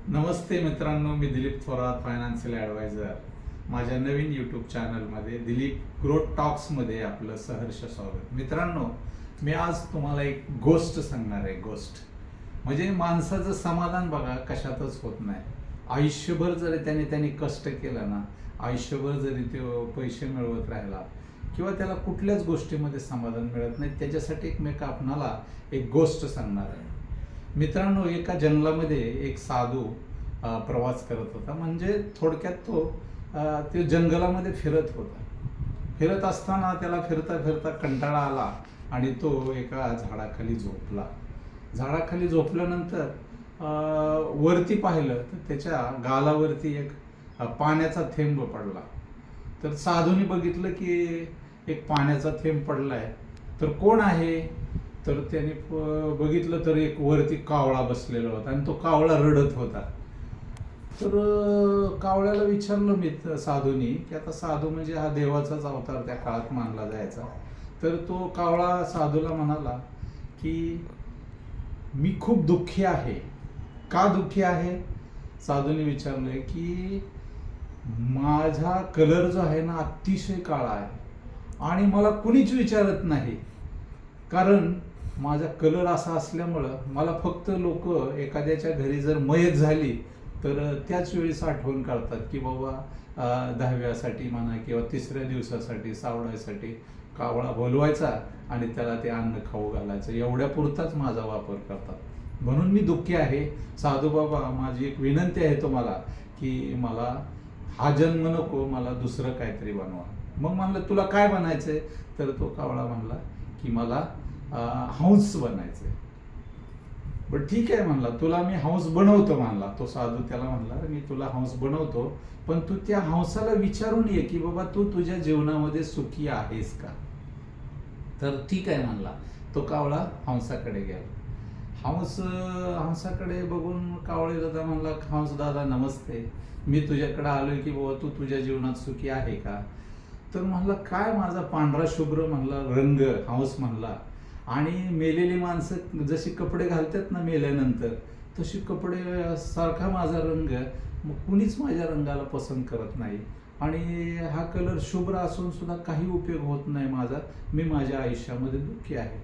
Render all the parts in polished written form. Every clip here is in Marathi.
नमस्ते मित्रांनो, मी दिलीप थोरात, फायनान्शियल ॲडवायझर. माझ्या नवीन यूट्यूब चॅनलमध्ये दिलीप ग्रोथ टॉक्समध्ये आपलं सहर्ष स्वागत. मित्रांनो, मी आज तुम्हाला एक गोष्ट सांगणार आहे. गोष्ट म्हणजे माणसाचं समाधान बघा कशातच होत नाही. आयुष्यभर जरी त्याने कष्ट केलं ना, आयुष्यभर जरी तो पैसे मिळवत राहिला किंवा त्याला कुठल्याच गोष्टीमध्ये समाधान मिळत नाही, त्याच्यासाठी मी आपणाला एक गोष्ट सांगणार आहे. मित्रांनो, एका जंगलामध्ये एक साधू प्रवास करत होता. म्हणजे थोडक्यात तो जंगलामध्ये फिरत होता. फिरत असताना त्याला फिरता फिरता कंटाळा आला आणि तो एका झाडाखाली झोपला. झाडाखाली झोपल्यानंतर वरती पाहिलं तर त्याच्या गालावरती एक पाण्याचा थेंब पडला. तर साधूने बघितलं की एक पाण्याचा थेंब पडलाय, तर कोण आहे? तर त्याने बघितलं तर एक वरती कावळा बसलेला होता आणि तो कावळा रडत होता. तर कावळ्याला विचारलं मी साधूनी की आता साधू म्हणजे हा देवाचाच अवतार त्या काळात मानला जायचा. तर तो कावळा साधूला म्हणाला की मी खूप दुःखी आहे. का दुःखी आहे? साधूने विचारलंय की माझा कलर जो आहे ना अतिशय काळा आहे आणि मला कुणीच विचारत नाही. कारण माझा कलर असा असल्यामुळं मला फक्त लोक एखाद्याच्या घरी जर मयत झाली तर त्याच वेळेस आठवण काढतात की बाबा 10व्यासाठी म्हणा किंवा 3ऱ्या दिवसासाठी सावडायसाठी कावळा बोलवायचा आणि त्याला ते अन्न खाऊ घालायचं, एवढ्या पुरताच माझा वापर करतात. म्हणून मी दुःखी आहे. साधू बाबा, माझी एक विनंती आहे तुम्हाला की मला हा जन्म नको, मला दुसरं काहीतरी बनवा. मग म्हणलं तुला काय बनायचंय? तर तो कावळा म्हणला की मला हंस बनायचंय. बरं ठीक आहे म्हणला, तुला मी हंस बनवतो म्हणला. तो साधू त्याला म्हणला मी तुला हंस बनवतो, पण तू त्या हंसाला विचारून ये की बाबा तू तुझ्या जीवनामध्ये सुखी आहेस का? तर ठीक आहे म्हणला. तो कावळा हंसाकडे गेला. हंसाकडे बघून कावळे दादा म्हणला, हंस दादा नमस्ते, मी तुझ्याकडे आलोय की बाबा तू तुझ्या जीवनात सुखी आहे का? तर म्हणला काय माझा पांढरा शुभ्र म्हणला रंग, हंस म्हणला, आणि मेलेली माणसं जशी कपडे घालतात ना मेल्यानंतर, तशी कपडे सारखा माझा रंग, मग कुणीच माझ्या रंगाला पसंत करत नाही आणि हा कलर शुभ्र असून सुद्धा काही उपयोग होत नाही माझा. मी माझ्या आयुष्यामध्ये दुःखी आहे.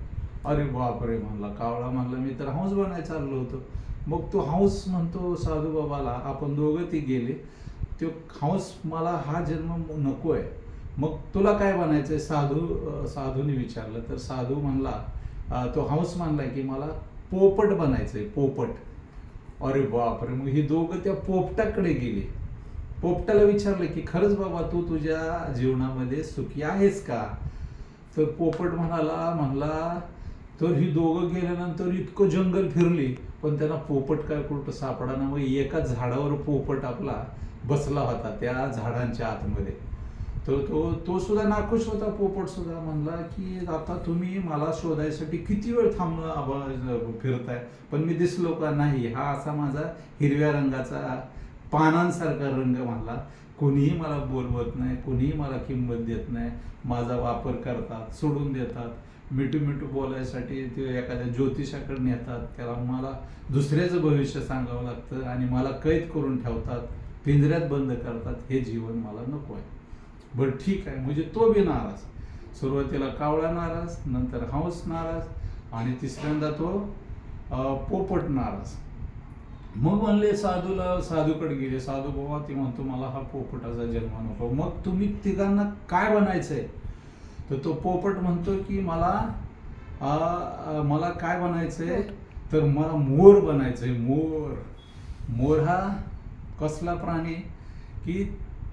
अरे बापरे म्हणला कावळा. म्हणला मी तर हंस बनायला चाललो होतो. मग तो हंस म्हणतो साधू बाबाला, आपण दोघं ती गेले, तो हंस मला हा जन्म नको आहे, मग तुला काय बनायचंय? साधूने विचारलं. तर साधू म्हणला, तो हंस म्हणलाय की मला पोपट बनायचंय, पोपट. अरे बापरे. मग ही दोघं त्या पोपटाकडे गेले. पोपटाला विचारलं की खरंच बाबा तू तुझ्या जीवनामध्ये सुखी आहेस का? तर पोपट म्हणला तर ही दोघं गेल्यानंतर इतकं जंगल फिरली पण त्यांना पोपट काय कुठं सापडाना. मग एका झाडावर पोपट आपला बसला होता त्या झाडांच्या आतमध्ये. तर तो सुद्धा नाखुश होता. पोपट सुद्धा म्हणला की आता तुम्ही मला शोधायसाठी किती वेळ फिरताय, पण मी दिसलो का नाही? हा असा माझा हिरव्या रंगाचा पानांसारखा रंग म्हणला. कोणीही मला बोलवत नाही, कोणीही मला किंमत देत नाही, माझा वापर करतात, सोडून देतात. मिठू बोलायसाठी ते एखाद्या ज्योतिषाकडे नेतात, त्याला मला दुसऱ्याचं भविष्य सांगावं लागतं आणि मला कैद करून ठेवतात, पिंजऱ्यात बंद करतात. हे जीवन मला नको आहे. बरं ठीक आहे. म्हणजे तो बी नाराज. सुरुवातीला कावळा नाराज, नंतर हंस नाराज आणि तिसऱ्यांदा तो पोपट नाराज. मग म्हणले साधूकडे गेले. साधू बाबा ती म्हणतो मला हा पोपटाचा जन्म नको, मग तुम्ही तिघांना काय बनायचंय? तर तो पोपट म्हणतो की मला काय बनायचंय? तर मला मोर बनायचंय. मोर हा कसला प्राणी की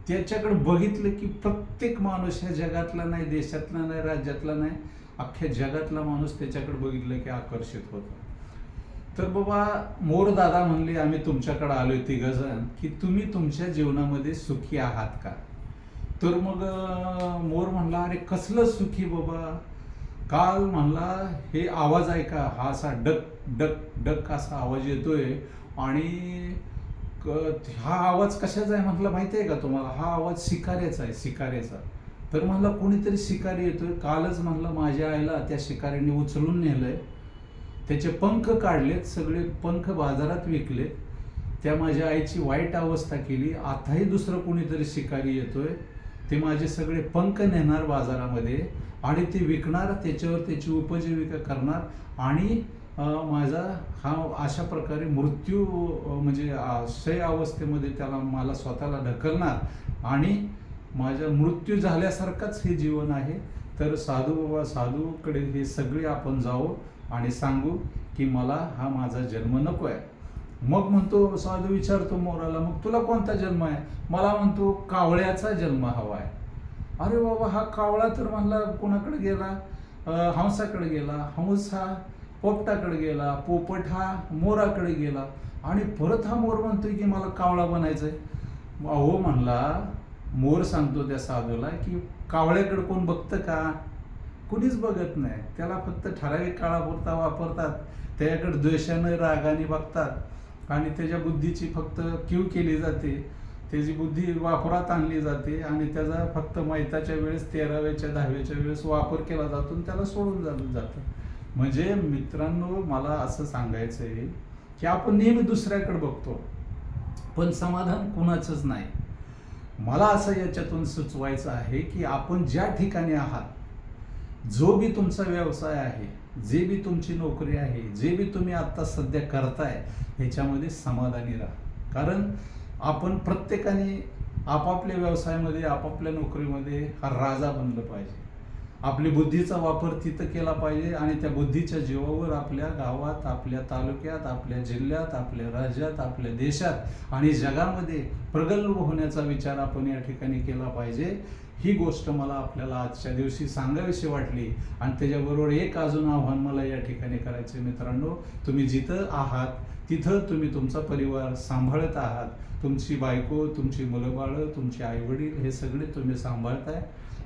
त्याच्याकडे बघितलं की प्रत्येक माणूस ह्या जगातला नाही, देशातला नाही, राज्यातला नाही, अख्ख्या जगातला माणूस त्याच्याकडे बघितलं की आकर्षित होतो. तर बाबा मोर दादा म्हणले आम्ही तुमच्याकडे आलोय तिघजण की तुम्ही तुमच्या जीवनामध्ये सुखी आहात का? तर मग मोर म्हणला अरे कसलं सुखी बाबा? काल म्हणला हे आवाज ऐका, हा असा डक डक डक असा आवाज येतोय आणि हा आवाज कशाचा आहे म्हटलं माहिती आहे का तुम्हाला? हा आवाज शिकाऱ्याचा आहे, शिकाऱ्याचा. तर म्हणला कोणीतरी शिकारी येतोय. कालच म्हणलं माझ्या आईला त्या शिकाऱ्याने उचलून नेलंय, त्याचे पंख काढलेत, सगळे पंख बाजारात विकलेत त्या माझ्या आईची वाईट अवस्था केली. आताही दुसरं कोणीतरी शिकारी येतोय, ते माझे सगळे पंख नेणार बाजारामध्ये आणि ते विकणार, त्याच्यावर त्याची उपजीविका करणार आणि माझा हा अशा प्रकारे मृत्यू म्हणजे शय अवस्थेमध्ये त्याला मला स्वतःला ढकलणार आणि माझा मृत्यू झाल्यासारखंच हे जीवन आहे. तर साधू बाबा, साधूकडे हे सगळे आपण जाऊ आणि सांगू की मला हा माझा जन्म नको आहे. मग म्हणतो साधू, विचारतो मोराला, मग तुला कोणता जन्म आहे? मला म्हणतो कावळ्याचा जन्म हवा आहे. अरे बाबा, हा कावळा तर म्हणला कोणाकडे गेला? हंसाकडे गेला. हंस हा पोपटाकडे गेला. पोपट हा मोराकडे गेला आणि परत हा मोर म्हणतोय की मला कावळा बनायचंय. अहो म्हणला, मोर सांगतो त्या साधूला की कावळ्याकडे कोण बघतं का? कुणीच बघत नाही. त्याला फक्त ठराविक काळापुरता वापरतात. त्याच्याकडे द्वेषाने रागाने बघतात आणि त्याच्या बुद्धीची फक्त कीव केली जाते. त्याची बुद्धी वापरात आणली जाते आणि त्याचा फक्त मैताच्या वेळेस 13व्याच्या 10व्याच्या वेळेस वापर केला जातो आणि त्याला सोडून जातं. म्हणजे मित्रांनो, मला असं सांगायचं आहे की आपण नेहमी दुसऱ्याकडे बघतो पण समाधान कुणाचंच नाही. मला असं याच्यातून सुचवायचं आहे की आपण ज्या ठिकाणी आहात, जो बी तुमचा व्यवसाय आहे, जे बी तुमची नोकरी आहे, जे बी तुम्ही आत्ता सध्या करताय, ह्याच्यामध्ये समाधानी राहा. कारण आपण प्रत्येकाने आपापल्या व्यवसायामध्ये, आपापल्या नोकरीमध्ये हा राजा बनलं पाहिजे. आपली बुद्धीचा वापर तिथं केला पाहिजे आणि त्या बुद्धीच्या जीवावर आपल्या गावात, आपल्या तालुक्यात, आपल्या जिल्ह्यात, आपल्या राज्यात, आपल्या देशात आणि जगामध्ये प्रगल्भ होण्याचा विचार आपण या ठिकाणी केला पाहिजे. ही गोष्ट मला आपल्याला आजच्या दिवशी सांगावीशी वाटली आणि त्याच्याबरोबर एक अजून आव्हान मला या ठिकाणी करायचं. मित्रांनो, तुम्ही जिथं आहात तिथं तुम्ही तुमचा परिवार सांभाळत आहात. तुमची बायको, तुमची मुलं बाळं, तुमचे आईवडील हे सगळे तुम्ही सांभाळताय.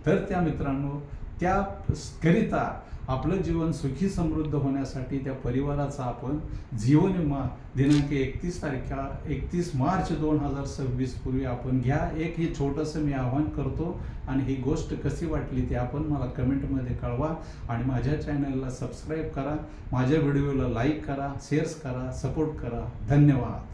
तर त्या मित्रांनो, त्याकरिता आपलं जीवन सुखी समृद्ध होण्यासाठी त्या परिवाराचा आपण जीवन विमा दिनांक 31 मार्च 2026 पूर्वी आपण घ्या. एक हे छोटंसं मी आवाहन करतो आणि ही गोष्ट कशी वाटली ते आपण मला कमेंटमध्ये कळवा आणि माझ्या चॅनलला सबस्क्राईब करा, माझ्या व्हिडिओला लाईक करा, शेअर्स करा, सपोर्ट करा. धन्यवाद.